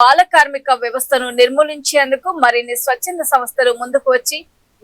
బాల కార్మిక వ్యవస్థను నిర్మూలించేందుకు మరిన్ని స్వచ్ఛంద సంస్థలు ముందుకు వచ్చి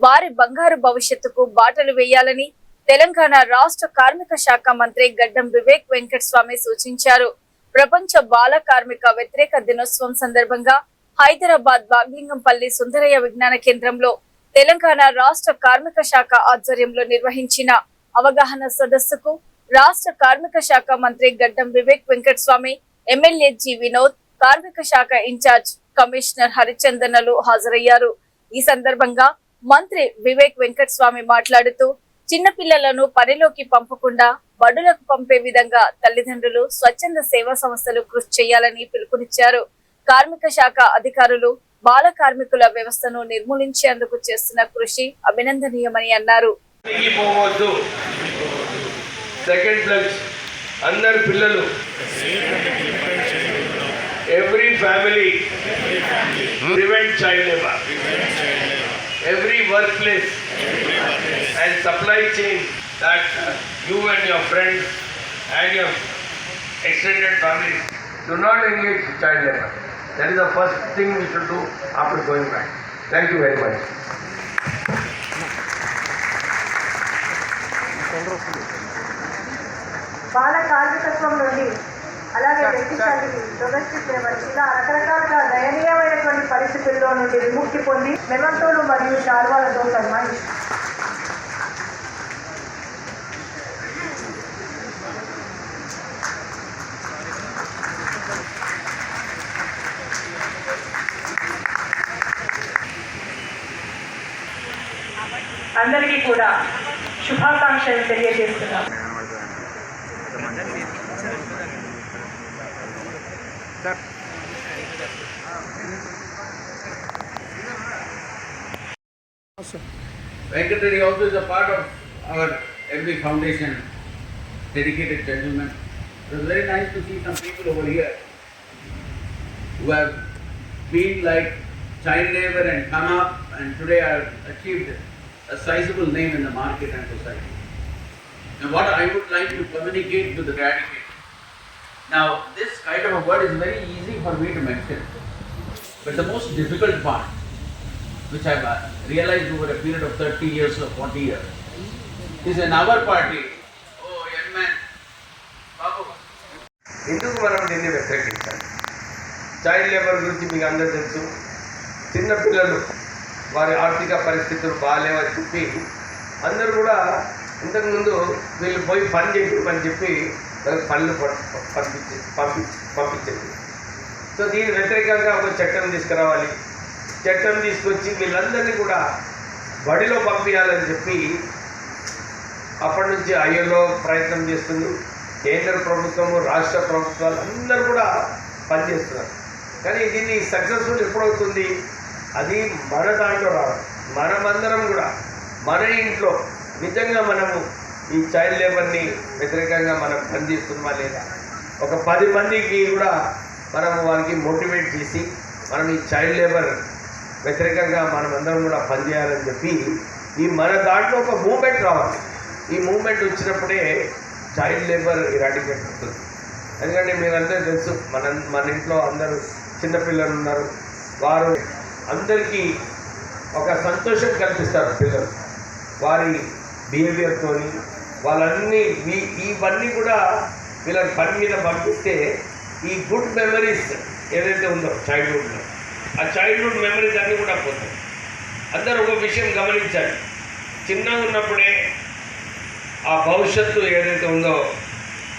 వారి బంగారు భవిష్యత్తుకు బాటలు వేయాలని తెలంగాణ రాష్ట్ర కార్మిక శాఖ మంత్రి గడ్డం వివేక్ వెంకటస్వామి సూచించారు. ప్రపంచ బాల కార్మిక వ్యతిరేక దినోత్సవం సందర్భంగా హైదరాబాద్ బాగ్లింగంపల్లి సుందరయ్య విజ్ఞాన కేంద్రంలో తెలంగాణ రాష్ట్ర కార్మిక శాఖ ఆధ్వర్యంలో నిర్వహించిన అవగాహన సదస్సుకు రాష్ట్ర కార్మిక శాఖ మంత్రి గడ్డం వివేక్ వెంకటస్వామి, ఎమ్మెల్యే జి వినోద్, కార్మిక శాఖ ఇన్ఛార్జ్ కమిషనర్ హరిచందనలు హాజరయ్యారు. ఈ సందర్భంగా మంత్రి వివేక్ వెంకటస్వామి మాట్లాడుతూ చిన్నపిల్లలను పనిలోకి పంపకుండా బడులకు పంపే విధంగా తల్లిదండ్రులు, స్వచ్ఛంద సేవా సంస్థలు కృషి చేయాలని పిలుపునిచ్చారు. కార్మిక శాఖ అధికారులు బాల కార్మికుల వ్యవస్థను నిర్మూలించేందుకు చేస్తున్న కృషి అభినందనీయమని అన్నారు. Every family prevent child labor. Every workplace and supply chain that you and your friends and your extended family do not engage in child labor. That is the first thing we should do after going back. Thank you very much. బాల కార్మికత్వం నుండి అలాగే వ్యక్తిశాలిటీ, domestic labour ఇలా రకరకాలుగా దయనీయమైనటువంటి పరిస్థితుల్లో నుండి విముక్తి పొంది మెమంటోలు మరియు శాల్వాలతో సన్మానిస్తారు. అందరికీ కూడా శుభాకాంక్షలు తెలియజేస్తున్నాం. Venkatari also is a part of our MB Foundation, dedicated gentleman. It was very nice to see some people over here who have been like child labor and come up and today have achieved a sizable name in the market and society. And what I would like to communicate to the eradicate. Now, this kind of a word is very easy for me to mention, but the most difficult part, which I have realized over a period of 30 years or 40 years, is in our party. Oh, young man, Babu. ఎందుకు మనం దీన్ని వ్యతిరేకించాలి? Child labour గురించి మీకు అందరూ తెలుసు. చిన్నపిల్లలు వారి ఆర్థిక పరిస్థితులు బాగాలేవని చెప్పి అందరూ కూడా ఇంతకుముందు వీళ్ళు పోయి పని చెప్పి పనులు పంపించేది. సో దీని వ్యతిరేకంగా ఒక చట్టం తీసుకురావాలి. చట్టం తీసుకొచ్చి వీళ్ళందరినీ కూడా బడిలో పంపించాలని చెప్పి అప్పటి నుంచి ఐఎల్ఓ ప్రయత్నం చేస్తుంది. కేంద్ర ప్రభుత్వము, రాష్ట్ర ప్రభుత్వాలు అందరూ కూడా పనిచేస్తున్నారు. కానీ దీన్ని సక్సెస్ఫుల్ ఎప్పుడవుతుంది? అది మన దాంట్లో రావాలి. మనమందరం కూడా మన ఇంట్లో నిజంగా మనము ఈ చైల్డ్ లేబర్ని వ్యతిరేకంగా మనం పనిచేస్తున్నామా లేదా, ఒక 10 మందికి కూడా మనము వారికి మోటివేట్ చేసి మనం ఈ చైల్డ్ లేబర్ వ్యతిరేకంగా మనమందరం కూడా పనిచేయాలని చెప్పి ఈ మన దాంట్లో ఒక మూమెంట్ రావాలి. ఈ మూమెంట్ వచ్చినప్పుడే చైల్డ్ లేబర్ ఇరాడికేట్ అవుతుంది. ఎందుకంటే మీరందరూ తెలుసు, మన ఇంట్లో అందరూ చిన్నపిల్లలు ఉన్నారు. వారు అందరికీ ఒక సంతోషం కల్పిస్తారు పిల్లలు వారి బిహేవియర్తో. వాళ్ళన్నీ ఇవన్నీ కూడా వీళ్ళని పని మీద పంపిస్తే ఈ గుడ్ మెమరీస్ ఏదైతే ఉందో చైల్డ్హుడ్లో, ఆ చైల్డ్హుడ్ మెమరీస్ అన్నీ కూడా పోతాయి. అందరూ ఒక విషయం గమనించాలి, చిన్నగా ఉన్నప్పుడే ఆ భవిష్యత్తు ఏదైతే ఉందో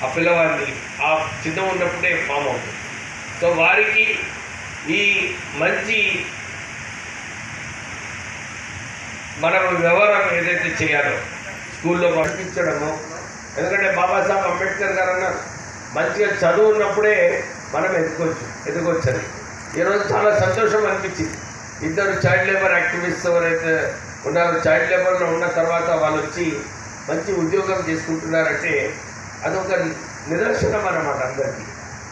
ఆ పిల్లవాడిని ఆ చిన్నగా ఉన్నప్పుడే ఫామ్ అవుతుంది. సో వారికి ఈ మంచి మనం వ్యవహారం ఏదైతే చేయాలో స్కూల్లో పంపించడము. ఎందుకంటే బాబాసాహెబ్ అంబేద్కర్ గారు అన్నారు, మంచిగా చదువు ఉన్నప్పుడే మనం ఎదుగొచ్చని. ఈరోజు చాలా సంతోషం అనిపించింది. 2 చైల్డ్ లేబర్ యాక్టివిస్ట్స్ ఎవరైతే ఉన్నారో, చైల్డ్ లేబర్లో ఉన్న తర్వాత వాళ్ళు వచ్చి మంచి ఉద్యోగం చేసుకుంటున్నారంటే అదొక నిదర్శనం అన్నమాట అందరికీ.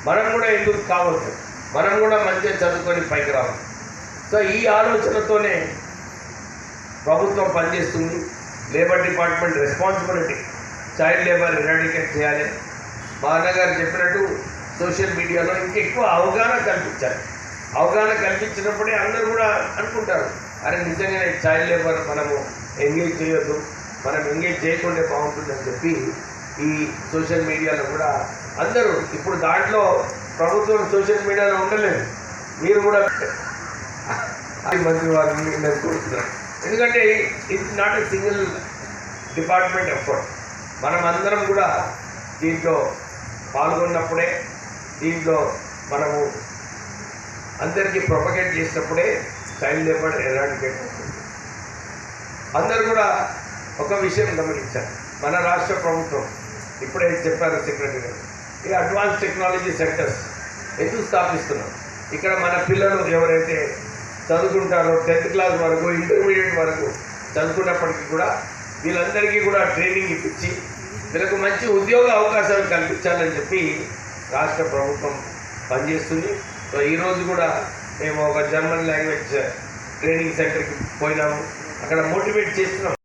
మనం కూడా ఎందుకు కావద్దు, మనం కూడా మంచిగా చదువుకొని పైకి రావాలి. సో ఈ ఆలోచనతోనే ప్రభుత్వం పనిచేస్తుంది. Labour department responsibility child labour eradicate చేయాలి. మా అన్నగారు చెప్పినట్టు సోషల్ మీడియాలో ఇంకెక్కువ అవగాహన కల్పించాలి. అవగాహన కల్పించినప్పుడే అందరూ కూడా అనుకుంటారు, అరే నిజంగానే చైల్డ్ లేబర్ మనము ఎంగేజ్ చేయొద్దు, మనం ఎంగేజ్ చేయకుంటే బాగుంటుందని చెప్పి ఈ సోషల్ మీడియాలో కూడా అందరూ ఇప్పుడు దాంట్లో ప్రభుత్వం సోషల్ మీడియాలో ఉండలేదు. మీరు కూడా మంత్రి వారిని నేను కోరుతున్నాను. ఎందుకంటే it's not a single department effort. మనం అందరం కూడా దీంట్లో పాల్గొన్నప్పుడే, దీంట్లో మనము అందరికీ ప్రొపగేట్ చేసినప్పుడే చైల్డ్ లేబర్ ఎరాడికేట్ అవుతుంది. అందరూ కూడా ఒక విషయం గమనించారు, మన రాష్ట్ర ప్రభుత్వం ఇప్పుడే చెప్పారు సెక్రటరీ గారు, ఈ అడ్వాన్స్ టెక్నాలజీ సెంటర్స్ ఎందుకు స్థాపిస్తున్నాం. ఇక్కడ మన పిల్లలు ఎవరైతే చదువుకుంటారో 10th క్లాస్ వరకు, ఇంటర్మీడియట్ వరకు చదువుకున్నప్పటికీ కూడా వీళ్ళందరికీ కూడా ట్రైనింగ్ ఇప్పించి వీళ్ళకు మంచి ఉద్యోగ అవకాశాలు కల్పించాలని చెప్పి రాష్ట్ర ప్రభుత్వం పనిచేస్తుంది. సో ఈరోజు కూడా మేము ఒక జర్మన్ లాంగ్వేజ్ ట్రైనింగ్ సెంటర్కి పోయినాము, అక్కడ మోటివేట్ చేస్తున్నాం.